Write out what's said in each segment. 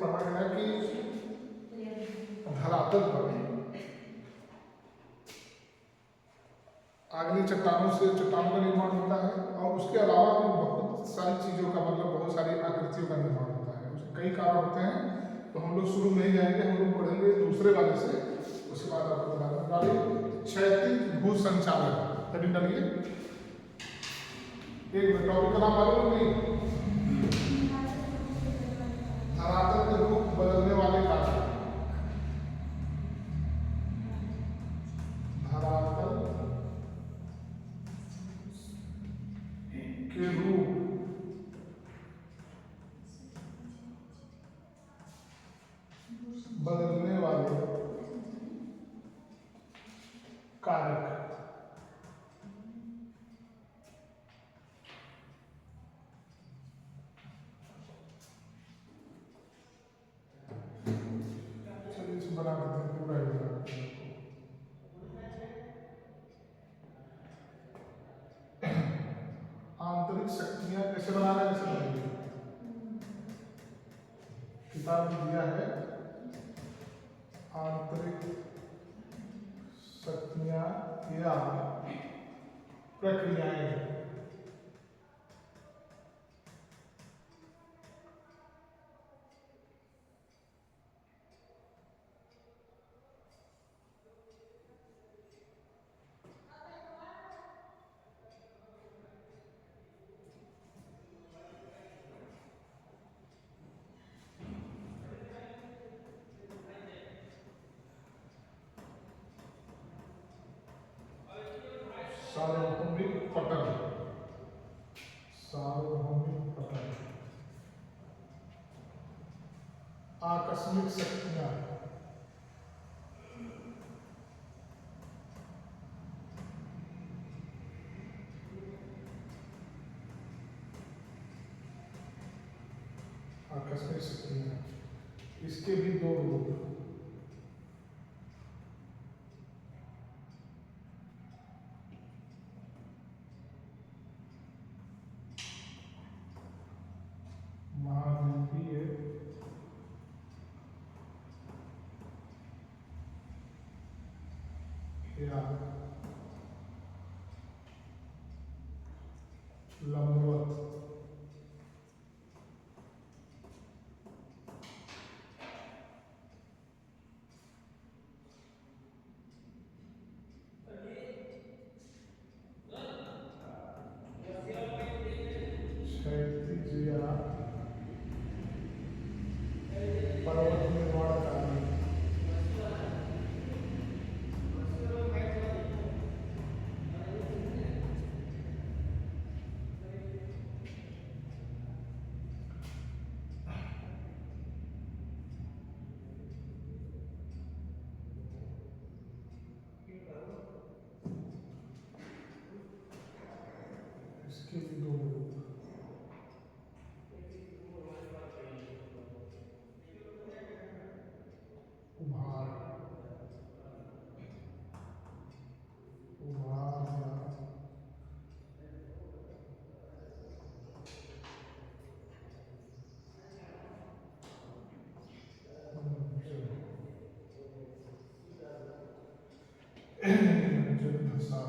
पढ़ा गया कि धरातल पर आगनी चट्टानों से चट्टानों का निर्माण होता है और उसके अलावा भी बहुत सारी चीज़ों का मतलब बहुत सारी आकृतियों का निर्माण होता है। उसके कई कारण होते हैं, तो हम लोग शुरू में ही जाएंगे, हम लोग पढ़ेंगे दूसरे वाले से, उसके बाद आपको बता दें। क्षैतिज भू संचालन, तभी डालिए एक टॉपिक का नाम मालूम नहीं, धरातल के रूप बदलने वाले कारक, धरातल के रूप बदलने वाले कारक। चलिए इसे बना देते हैं, पूरा ही बना देते हैं। आंतरिक शक्तियां कैसे बनाना है, कैसे बनाएंगे, किताब में दिया है आंतरिक शक्तियां या प्रक्रियाएं। सार्वभौमिक पतन, सार्वभौमिक पतन, आकस्मिक शक्तियां, आकस्मिक शक्तियां, इसके भी दो रूप, महाद्वीपीय या लंबवत। क्षैतिज या पर्वत निर्माण कार्य, इसके भी दो रूप, उभार, उभार या धसा।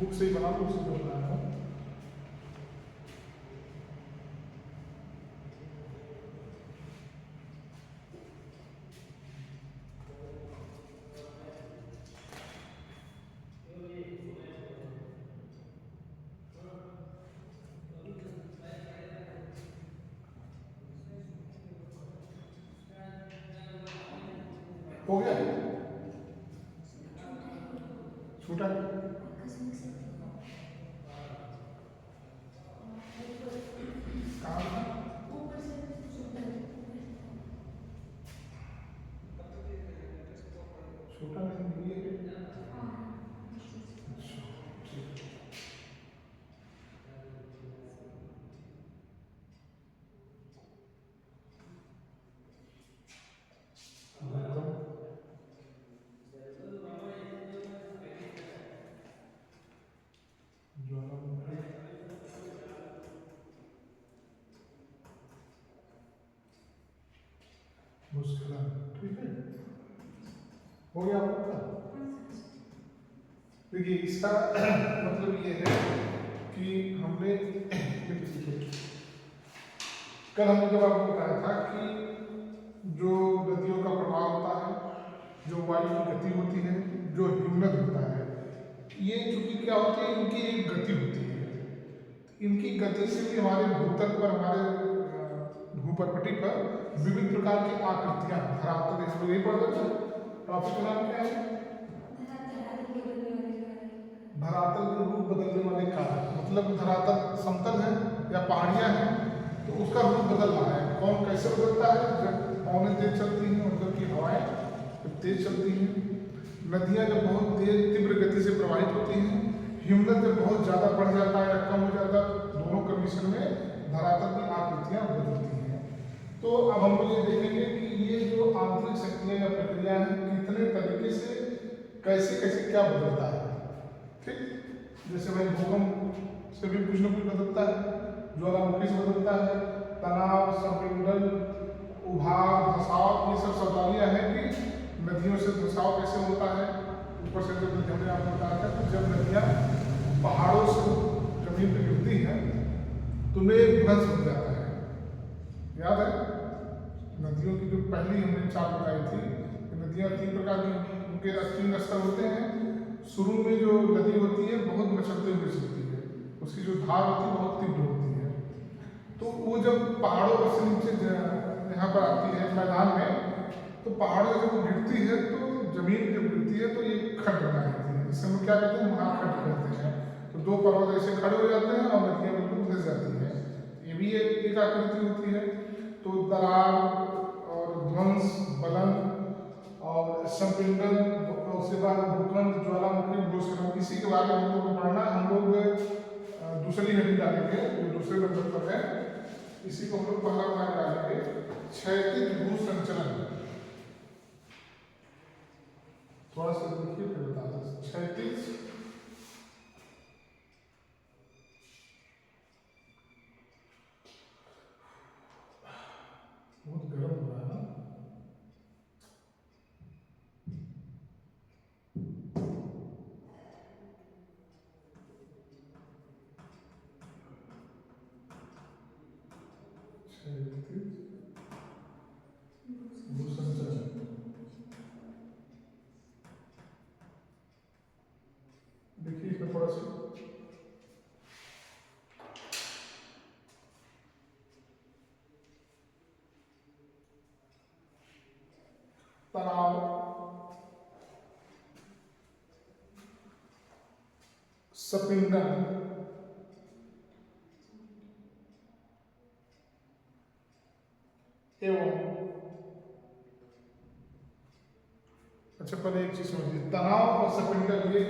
बुक से ही बना लो, उसी को बनाया हूँ। हो गया छोटा काम छोटा नहीं है। ठीक है, हो गया आपका। देखिए इसका मतलब ये है कि हमने कल हमने जब आपको बताया था कि जो नदियों का प्रवाह होता है, जो वायु की गति होती है, जो हिमनद होता है, ये चूंकि क्या होती है, इनकी एक गति होती है। इनकी गति से भी हमारे भूतल पर, हमारे भूपटपटी पर विभिन्न प्रकार की आकृतियां, धरातल, इसमें यही पढ़ रहे थे। टॉपिक का नाम क्या है? धरातल के रूप बदलने वाले कारक। मतलब धरातल समतल है या पहाड़ियां हैं तो उसका रूप बदल रहा है। कौन कैसे बदलता है? जब पवनें तेज चलती हैं, मतलब की हवाएं जब तेज चलती हैं, नदियां जब बहुत तेज तीव्र गति से प्रवाहित होती हैं, हिमनद जब बहुत ज़्यादा बढ़ जाता है या कम हो जाता है, दोनों कंडीशन में धरातल की आकृतियां बदलती हैं। तो अब हम लोग ये देखेंगे कि ये जो आंतरिक शक्तियां या प्रक्रिया है, कितने तरीके से कैसे कैसे क्या बदलता है। ठीक, जैसे भाई भूकंप से भी कुछ न कुछ बदलता है, ज्वालामुखी से बदलता है, तनाव, संपीड़न, उभार, धसाव, ये सब शब्दावलियां हैं कि नदियों से धसाव कैसे होता है। ऊपर से जब हमने आपको बताया था कि जब नदियाँ पहाड़ों से जमीन पर गिरती हैं तो उन्हें भ्रंश बन जाता है। याद है नदियों की जो पहली हमने चाल बताई थी, नदियाँ 3 प्रकार की, उनके 3 स्तर होते हैं। शुरू में जो नदी होती है बहुत मचलते हुए चलती है, उसकी जो धार होती है बहुत तीव्र होती है। तो वो जब पहाड़ों पर से नीचे यहाँ पर आती है मैदान में, तो पहाड़ों से जब गिरती है तो जमीन जब गिरती है तो ये खड्ड बना देती है, जिससे हम क्या कहते हैं, महाखड्ड कहते हैं। तो 2 पर्वत ऐसे खड़े हो जाते हैं और नदियाँ बिल्कुल धस जाती हैं। ये भी एक आकृति होती है। तो दरार और ध्वंस, बलन और संपीड़न, उसके बाद भूकंप, ज्वालामुखी, भूस्खलन, इसी के बारे में हम लोग को पढ़ना। हम लोग दूसरी हेडिंग डालेंगे जो दूसरे नंबर पर है, इसी को हम लोग पहला भाग डालेंगे, क्षैतिज भूसंचलन। थोड़ा सा देखिए फिर बता दें। क्षैतिज बहुत गर्म हो रहा है ना, भूसंचलन। देखिए इसमें थोड़ा सा तनाव, संपीड़न, एवं, अच्छा पहले एक चीज समझिए, तनाव और संपीड़न ये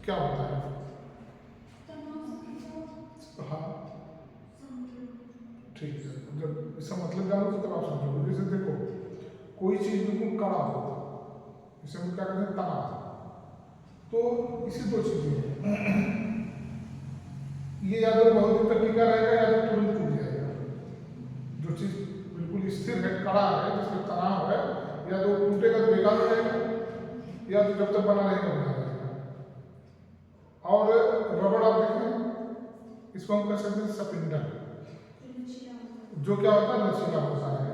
क्या होता है? हाँ ठीक है, जब इसका मतलब जानोगे तब आप समझोगे। जैसे देखो कोई चीज बिल्कुल कड़ा हो, इसे हम क्या कहते हैं, तनाव। तो इसी 2 चीजें हैं, ये या तो बहुत दिन तक टिका रहेगा या तो तुरंत टूट जाएगा। जो चीज बिल्कुल स्थिर है, कड़ा है, जिसका तनाव है, या तो टूटेगा तो बेकार हो जाएगा, या तो जब तक बना रहेगा बना रहेगा। इसको हम कह सकते हैं सपिंडल, जो क्या होता है लचीला होता है।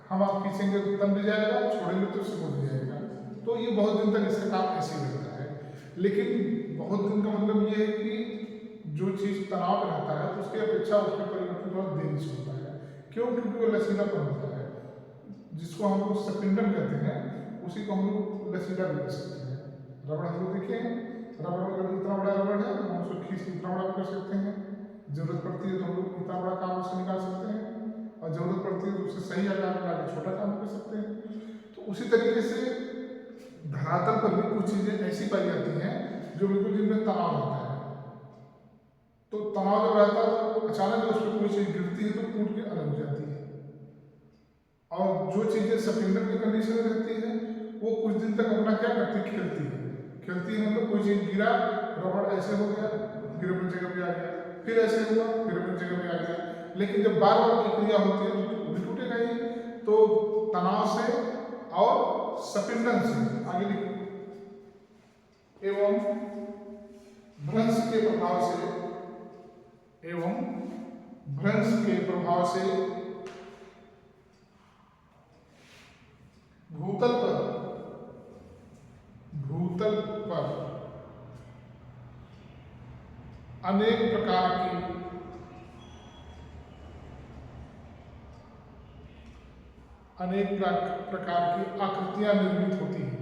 हम आप खींचेंगे तो तब भी जाएगा, छोड़ेंगे तो सिकुड़ भी जाएगा। तो ये बहुत दिन तक इसका काम ऐसे ही रहता है। लेकिन बहुत दिन का मतलब ये है कि जो चीज़ तनाव में रहता है तो उसकी अपेक्षा उसके परिवर्तन थोड़ा देरी से होता है। क्यों? क्योंकि वो लचीलापन होता है, जिसको हम लोग सपिंडल कहते हैं, उसी को हम लोग लचीला भी कह सकते हैं। रबड़ हम लोग देखिए, रबड़ अगर इतना बड़ा रबड़ है हम उसको खींच के इतना बड़ा कर सकते हैं, जरूरत पड़ती है तो हम लोग इतना बड़ा काम उससे निकाल सकते हैं, और जरूरत पड़ती है तो उससे सही आकार में आगे छोटा काम कर सकते हैं। तो उसी तरीके से धरातल पर भी कुछ चीजें ऐसी पाई जाती हैं जो बिल्कुल जिनमें तनाव रहता है। तो तनाव जब रहता है तो अचानक उस पर कोई चीज गिरती है तो टूट के अलग हो जाती है। और जो चीजें सपिंडल की कंडीशन में रहती है वो कुछ दिन तक अपना क्या करती है, खेलती है। खेलती है मतलब कोई चीज गिरा, रबड़ ऐसे हो गया, फिर अपनी जगह पे आ गया, फिर ऐसे हुआ, फिर अपनी जगह पे आ गया। लेकिन जब बार बार की क्रिया होती है तो वो भी टूटेगा ही। तो तनाव से और सपिंडल से आगे लिखिए, एवं भ्रंश के प्रभाव से, एवं भ्रंश के प्रभाव से भूतल पर अनेक प्रकार की आकृतियां निर्मित होती हैं।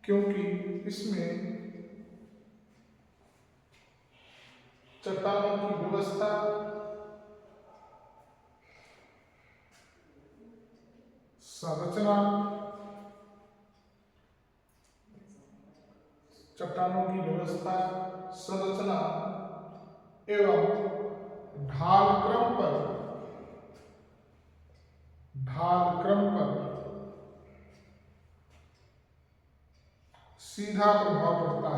क्योंकि इसमें चट्टानों की व्यवस्था, संरचना, चट्टानों की व्यवस्था, संरचना एवं ढाल क्रम पर सीधा प्रभाव पड़ता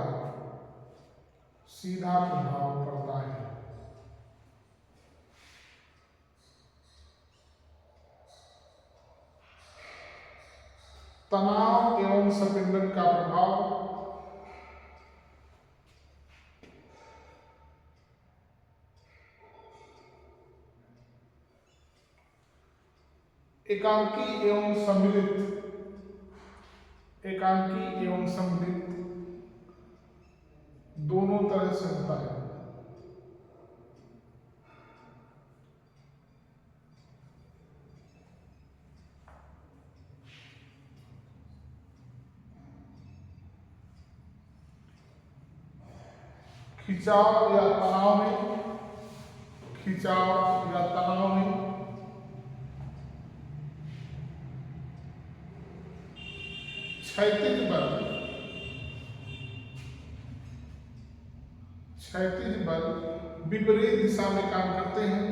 है। तनाव एवं सपिंडल का प्रभाव एकांकी एवं सम्मिलित दोनों तरह से होता है। खिंचाव या तनाव में क्षैतिज बल विपरीत दिशा में काम करते हैं।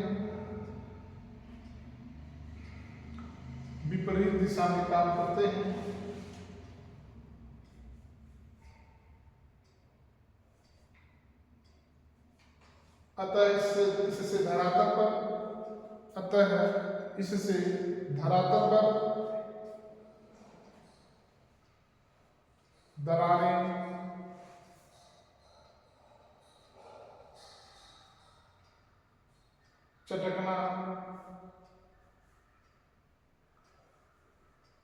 अतः इससे धरातल पर दरारें, चटकना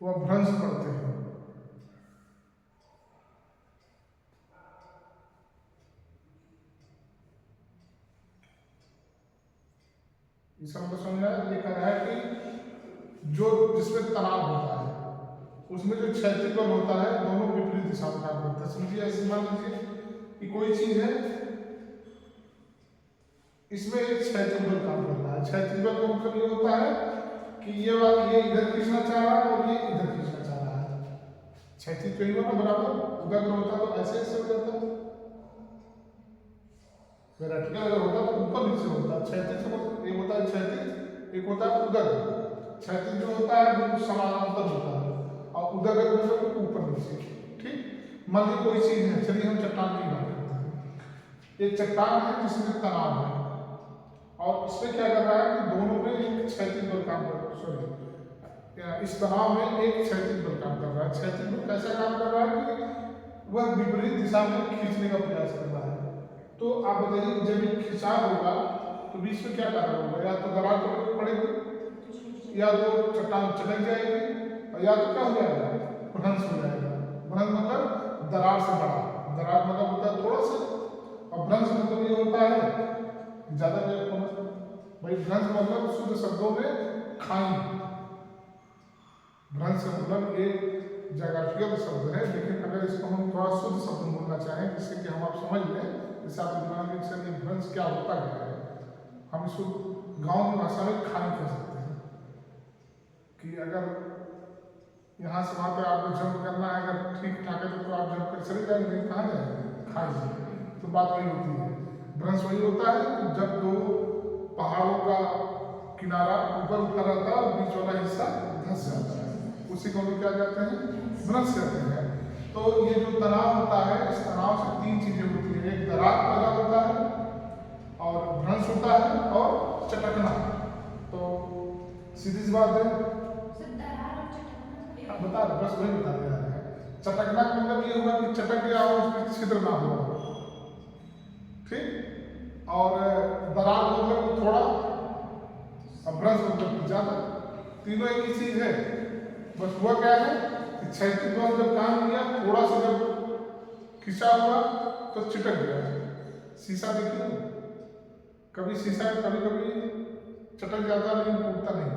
व भ्रंश पड़ते हैं। इसका मतलब समझना ये कह रहा है कि जो जिसमें तनाव होता है उसमें जो क्षैतिज बल होता है दोनों विपरीत दिशा में काम करता है। समझिए, ऐसे मान लीजिए कि कोई चीज है, इसमें एक क्षैतिज बल काम कर रहा है। क्षैतिज बल का मतलब ये होता है कि ये इधर खींचना चाह रहा है और ये इधर खींचना चाह रहा है। क्षैतिज कहीं ना बराबर, उधर होता तो ऐसे हो जाता, वर्टिकल अगर होता तो ऊपर नीचे होता। क्षैतिज का मतलब एक होता है क्षैतिज, एक होता है उदर। क्षैतिज जो होता है बिल्कुल समानांतर होता है और उदर का मतलब ऊपर नीचे। ठीक, मान लीजिए कोई चीज है, चलिए हम चट्टान की बात करते हैं। एक चट्टान है जिसमें तनाव है और इसमें क्या कर रहा है कि दोनों में एक क्षैतिज बल काम कर, इस तनाव में एक क्षैतिज बल काम कर रहा है। क्षैतिज बल कैसा काम कर रहा है कि वह विपरीत दिशा में खींचने का प्रयास कर रहा है। तो आप बताइए जब ये खिंचाव होगा तो बीच में क्या कारण होगा, या तो दरार पड़ेगी, या तो चट्टान चटक जाएगी, और या तो क्या हो जाएगा, भ्रंश हो जाएगा। भ्रंश मतलब दरार से बड़ा, दरार मतलब होता है थोड़ा सा, और भ्रंश मतलब ये होता है ज्यादा भाई। भ्रंश मतलब शुद्ध शब्दों में खाई। भ्रंश मतलब एक ज्योग्राफिकल शब्द है, लेकिन अगर इसको हम थोड़ा शुद्ध शब्द बोलना चाहें जिससे कि हम आप समझ लें, जैसे आप दिमाग में सर ये भ्रंश क्या होता है, हम इसको गांव की भाषा में खाई कह सकते हैं। कि अगर यहाँ से वहाँ पे आपको जंप करना है, अगर ठीक ठाक है तो आप जंप कर चले जाएंगे, कहाँ जाएंगे, खाई। तो बात वही होती है। भ्रंश वही होता है कि जब दो पहाड़ों का किनारा ऊपर उठा रहता है और बीच वाला हिस्सा धंस जाता है, उसी को हम क्या कहते हैं, भ्रंश कहते हैं। तो ये जो तनाव होता है, इस तनाव से तीन चीजें होती है, एक दरार पैदा होता है, और भ्रंश होता है, और चटकना। तो सीधी सी बात है, बता रहे, बस वही बता रहे हैं। चटकना का मतलब ये हुआ कि चटक गया और उसमें छिद्र ना हो, ठीक। और दरार मतलब थोड़ा, और भ्रंश मतलब ज्यादा। तीनों एक ही चीज है, बस हुआ क्या है कि क्षैतिज बल जब काम किया, थोड़ा सा जब खिंचा हुआ तो चिटक गया। शीशा देखिए, कभी शीशा कभी कभी चटक जाता है लेकिन टूटता नहीं,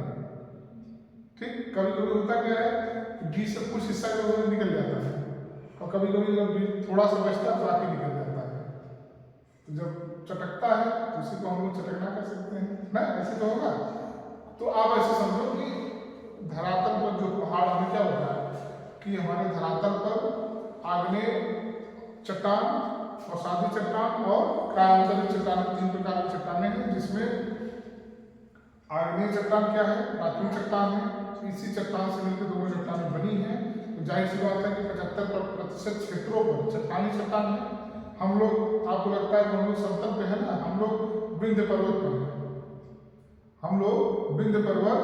ठीक। कभी कभी होता क्या है कि बीच से कुछ हिस्सा निकल जाता है, और कभी कभी जब थोड़ा सा बचता है तो आगे निकल जाता है। तो जब चटकता है तो उसी को हम लोग चटकना कर सकते हैं ना, ऐसे तो होगा। तो आप ऐसे समझो कि धरातल पर जो पहाड़ हमें क्या होता है कि हमारे धरातल पर आग्नेय चट्टान और सादी चट्टान और कायांतरित चट्टान, तीन प्रकार की चट्टानें हैं, जिसमें आग्नेय चट्टान क्या है, प्राथमिक चट्टान है। इसी चट्टान से मिलकर दोनों चट्टानें बनी हैं। तो जाहिर सी बात है कि 75% क्षेत्रों पर चट्टानी चट्टान है। हम लोग, आपको लगता है कि हम लोग समतल पे है ना, हम लोग विंध्य पर्वत पर हैं। हम लोग विंध्य पर्वत,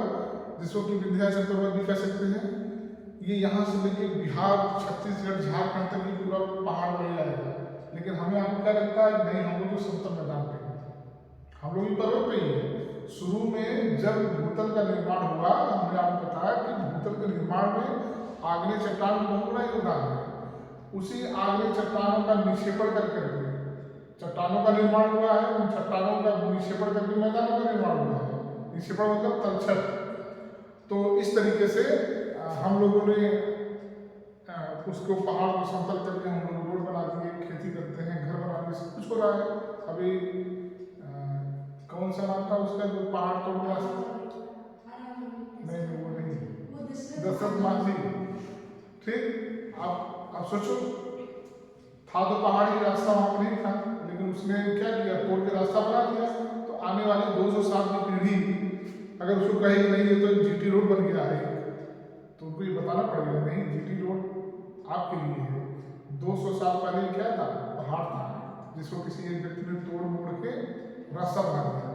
जिसको कि विंध्याचल पर्वत भी कह सकते हैं, ये यहाँ से लेके बिहार, छत्तीसगढ़, झारखंड तक ये पूरा पहाड़ नहीं आएगा। लेकिन हमें आपको क्या लगता है, नहीं हम लोग तो समतल मैदान पे हैं, हम लोग भी पर्वत पे ही है। शुरू में जब भूतल का निर्माण हुआ, हमने आपको बताया कि भूतल के निर्माण में आग्नेय चट्टान का बहुत बड़ा योगदान है। उसी आग्नेय चट्टानों का निक्षेपण करके चट्टानों का निर्माण हुआ है, उन चट्टानों का निक्षेपण करके मैदानों का निर्माण हुआ है। निक्षेपण मतलब तलछट। तो इस तरीके से हम लोगों ने उसको पहाड़ को समतल करके हम लोग रोड बना दिए, खेती करते हैं, घर बना दिए, सब कुछ हो रहा है। अभी कौन सा नाम था उसका जो पहाड़ तोड़ रहा था, नहीं वो नहीं, दशरथ मांझी, ठीक। आप सोचो, था तो पहाड़ी रास्ता वहां पर नहीं था, लेकिन उसने क्या किया, तोड़ के रास्ता बना दिया। तो आने वाली 200 साल की पीढ़ी अगर उसको कहेगी नहीं ये तो जीटी रोड बन गया है, तो उनको ये बताना पड़ेगा, नहीं जीटी रोड आपके लिए है। 200 साल पहले क्या था, पहाड़ था, जिसको किसी एक व्यक्ति ने तोड़ मोड़ के रास्ता बना दिया।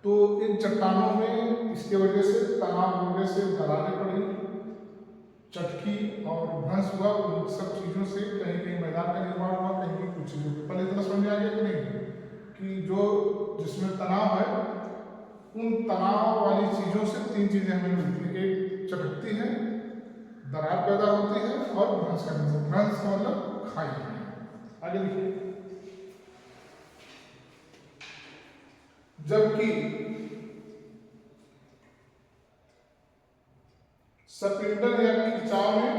तो इन चट्टानों में इसके वजह से, तनाव होने से दरारें पड़ी, चटकी और भ्रंश हुआ। उन सब चीज़ों से कहीं कहीं मैदान का निर्माण हुआ, कहीं कहीं कुछ चीज़ों पर। पहले इतना समझ में आ गया कि नहीं, कि जो जिसमें तनाव है, उन तनाव वाली चीज़ों से तीन चीज़ें हमें मिलती है, एक चटकती है, दरार पैदा होती है, और भ्रंश का निर्माण। भ्रंश का मतलब खाई। आगे लिखिए। जबकि सपिंडन या खिंचाव में,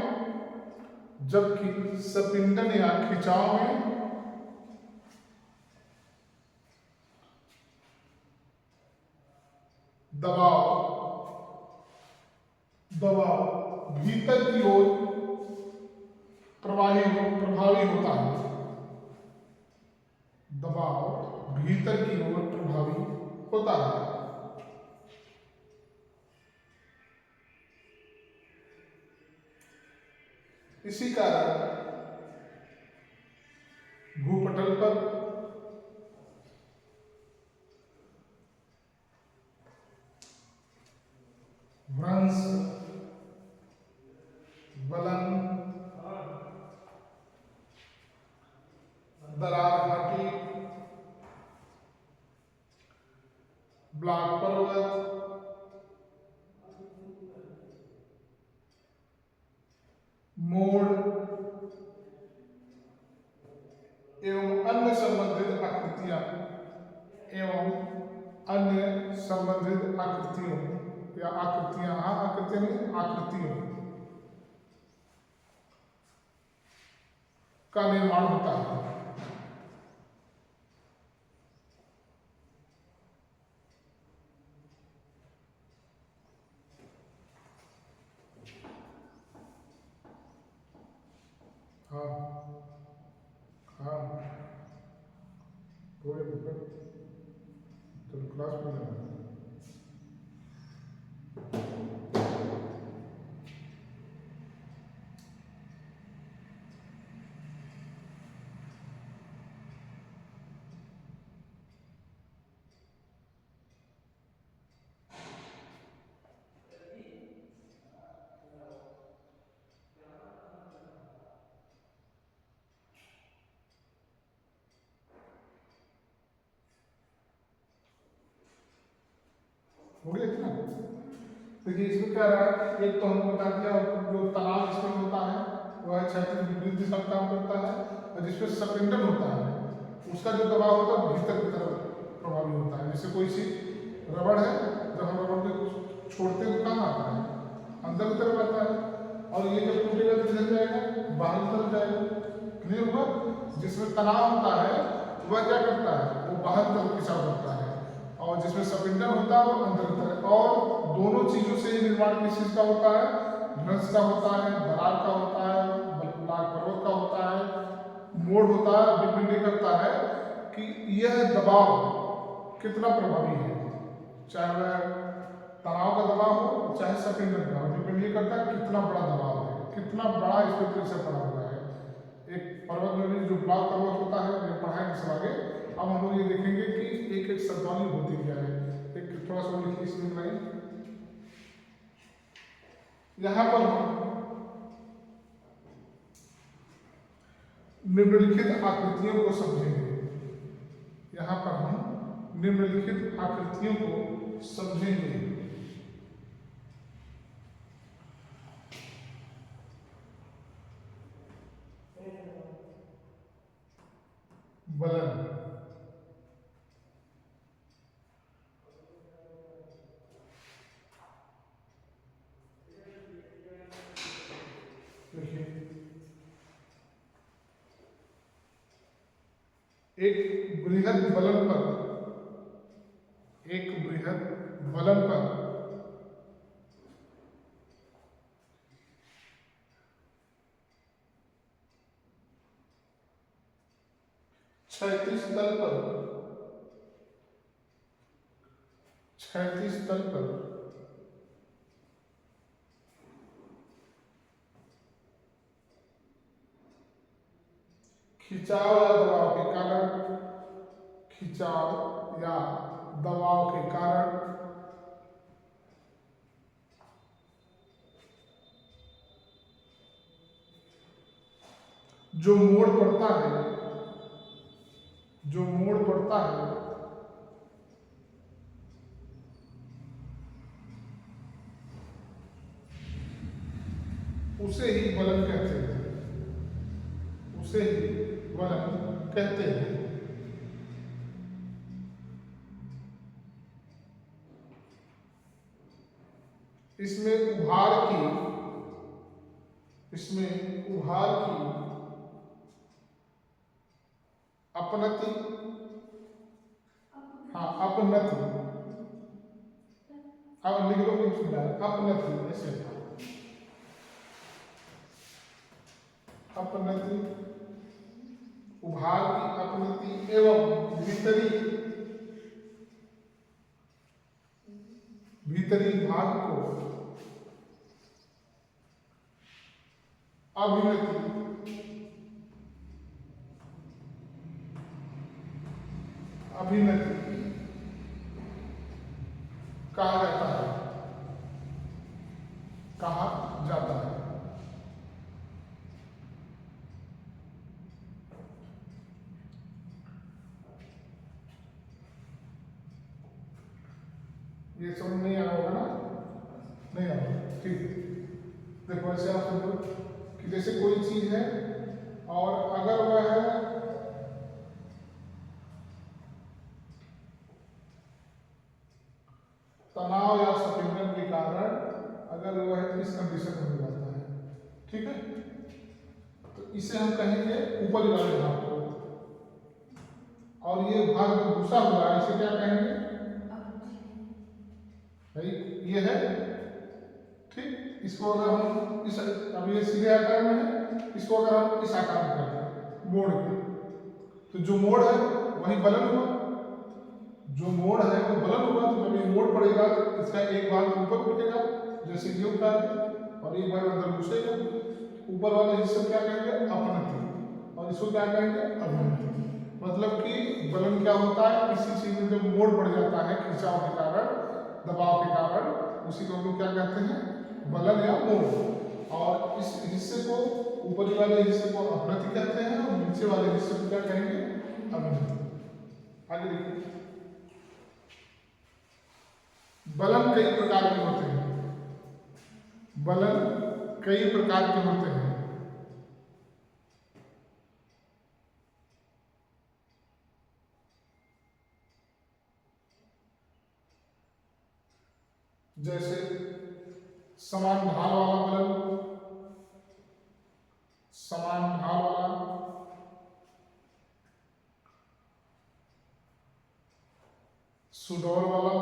जबकि सपिंडन या खिंचाव में दबाव भीतर की ओर प्रभावी होता है। दबाव भीतर की ओर प्रभावी होता है। इसी कारण भूपटल पर भ्रंश मोड़ एवं अन्य संबंधित आकृतियां एवं अन्य संबंधित आकृतियों या आकृतियां, हाँ आकृतियां नहीं, आकृतियों का निर्माण होता है। हाँ हाँ तो क्लास में जाना। हो गया इतना। देखिए इसमें क्या रहा है, एक तो हमको बता दिया जो तनाव इसमें होता है वह क्षैतिज विपरीत दिशा में काम करता है, और जिसमें स्पिंडल होता है उसका जो दबाव होता है भीतर की तरफ प्रभावी होता है। जैसे कोई सी रबड़ है, जब हम रबड़ को छोड़ते हैं तो कहाँ आता है, अंदर की तरफ आता है, और ये जब टूटेगा तो किधर जाएगा, बाहर की तरफ जाएगा। क्लियर हुआ। जिसमें तनाव होता है वह क्या करता है, वो बाहर की तरफ खिंचाव करता है, और जिसमें स्पिंडल होता है वो अंदर की तरफ। और दोनों चीजों से ये निर्माण किस चीज का होता है, भ्रंश का होता है, दरार का होता है, बल्कनाक पर्वत का होता है। मोड़ होता है, डिपेंड करता है कि यह दबाव कितना प्रभावी है, चाहे वह तनाव का दबाव हो चाहे स्पिंडल का हो, डिपेंड ये करता है कितना बड़ा दबाव है, कितना बड़ा इस पर प्रेशर पड़ा हुआ है। एक पर्वत में भी जो ब्लॉक पर्वत होता है ये पढ़ाएंगे सब आगे। अब हम लोग ये देखेंगे कि एक एक शब्दावली होती क्या है। एक थोड़ा सा लिखिए इसमें लाइन, यहाँ पर हम निम्नलिखित आकृतियों को समझेंगे। यहाँ पर हम निम्नलिखित आकृतियों को समझेंगे। बलन, एक बृहद बलन पर, एक बृहद बलन पर क्षैतिज तल पर, क्षैतिज तल पर खिंचाव या दबाव के कारण, खिंचाव या दबाव के कारण जो मोड़ पड़ता है, जो मोड़ पड़ता है उसे ही बलन कहते हैं, उसे ही बलन कहते हैं। इसमें उभार की, इसमें उभार की अपनति, हाँ अपनति, अब लिख लो अपनति, ऐसे अपनति, उभार की अपनति एवं भीतरी भाग को अभिनति, अभिनति कहा जाता है, कहा जाता है। ये समझ नहीं आया होगा ना, नहीं आया, ठीक। देखो ऐसे आप समझो कि जैसे कोई चीज है और अगर वह तनाव या संपीड़न के कारण अगर वह इस कंडीशन में हो जाता है, ठीक है, तो इसे हम कहेंगे ऊपरी वाले भाग को, और ये भाग जो घुसा हुआ है इसे क्या कहेंगे भाई, ये है, ठीक। इसको अगर हम इस, अब ये सीधे आकार में है, इसको अगर हम इस आकार में करते हैं मोड़ के, तो जो मोड़ है वही बलन हुआ, जो मोड़ है वो बलन हुआ। तो जब ये मोड़ पड़ेगा तो इसका एक भाग ऊपर उठेगा जैसे ये उठा है, और एक भाग अंदर घुसेगा। ऊपर वाले हिस्से को क्या कहेंगे अपनति, और इसको क्या कहेंगे अवनति। मतलब कि बलन क्या होता है, किसी चीज में जब मोड़ पड़ जाता है खिंचाव के कारण, दबाव के कारण, उसी को हम लोग क्या कहते हैं बलन या मोड़। और इस हिस्से को, ऊपरी वाले हिस्से को अपनति कहते हैं, और नीचे वाले हिस्से को क्या कहेंगे अवनति। आगे देखिए, बलन कई प्रकार के होते हैं, बलन कई प्रकार के होते हैं। जैसे समान ढाल वाला बलन, समान ढाल वाला, सुडौल वाला,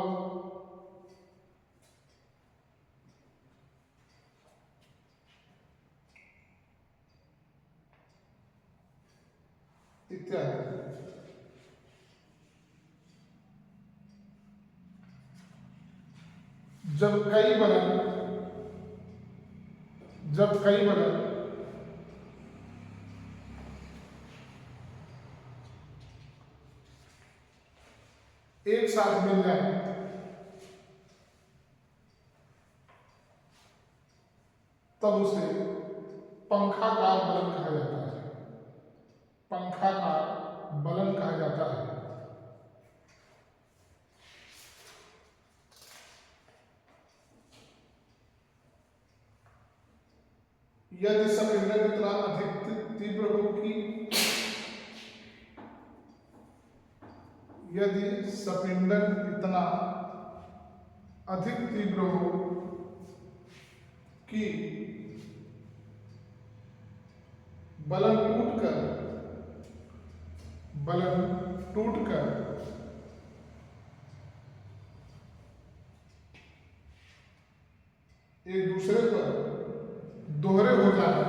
इत्यादि। जब कई बलन एक साथ मिल जाए तब उसे पंखाकार बलन कहा जाता है, पंखाकार बलन कहा जाता है। यदि संपीड़न इतना अधिक तीव्र हो कि, यदि संपीड़न इतना अधिक तीव्र हो कि बलन टूटकर एक दूसरे पर दोहरे हो जाए,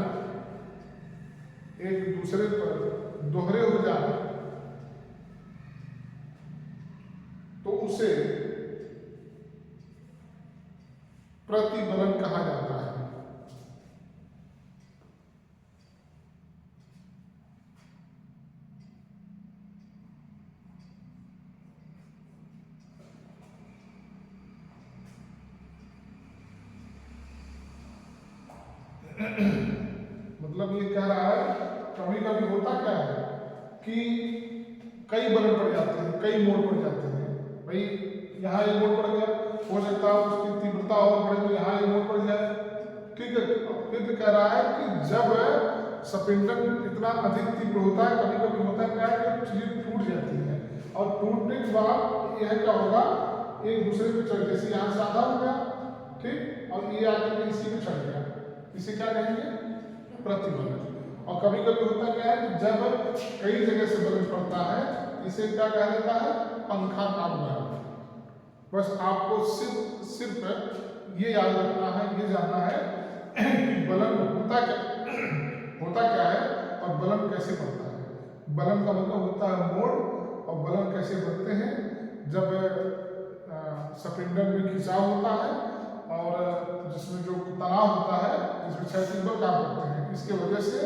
एक दूसरे पर दोहरे हो जाए, तो उसे प्रतिबलन कहा जाता है। मतलब ये कह रहा है, कभी कभी होता क्या है कि कई बलन पड़ जाते हैं, कई मोड़ पड़ जाते हैं। भाई यहाँ एक मोड़ पड़ गया, हो सकता है उसकी तीव्रता और बढ़े तो यहाँ एक मोड़ पड़ जाए, ठीक है। फिर कह रहा है कि जब संपीड़न इतना अधिक तीव्र होता है, कभी कभी होता है क्या है कि चीज टूट जाती है, और टूटने के बाद यह क्या होगा, एक दूसरे पे चढ़, जैसे यहाँ से आधा हो गया, ठीक, और ये आगे इसी में चढ़ गया, इसे क्या कहेंगे प्रतिबलन। और कभी कभी होता क्या है कि जब कई जगह से बलन पड़ता है, इसे क्या कहा जाता है पंखाकार बलन। बस आपको सिर्फ ये याद रखना है, ये जानना है कि बलन होता क्या है और बलन कैसे पड़ता है। बलन का मतलब होता है मोड़, और बलन कैसे बनते हैं, जब संपीड़न में खिंचाव होता है और जिसमें जो तनाव होता है, जिसमें क्षैतिज बल काम करते हैं, इसके वजह से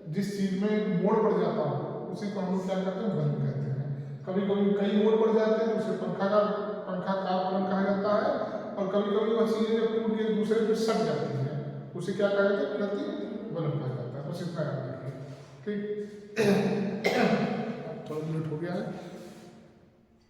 जिस चीज में मोड़ पड़ जाता हो उसी को हम लोग क्या कहते हैं बलन कहते हैं। कभी कभी कई मोड़ पड़ जाते हैं तो उसे पंखाकार बलन कहा जाता है, और कभी कभी वह चीजें जब टूट के दूसरे पे सट जाती है उसे क्या कहा जाता है प्रतिबलन कहा जाता है। बस इतना याद रखिए, ठीक। थोड़ा मिनट हो गया है।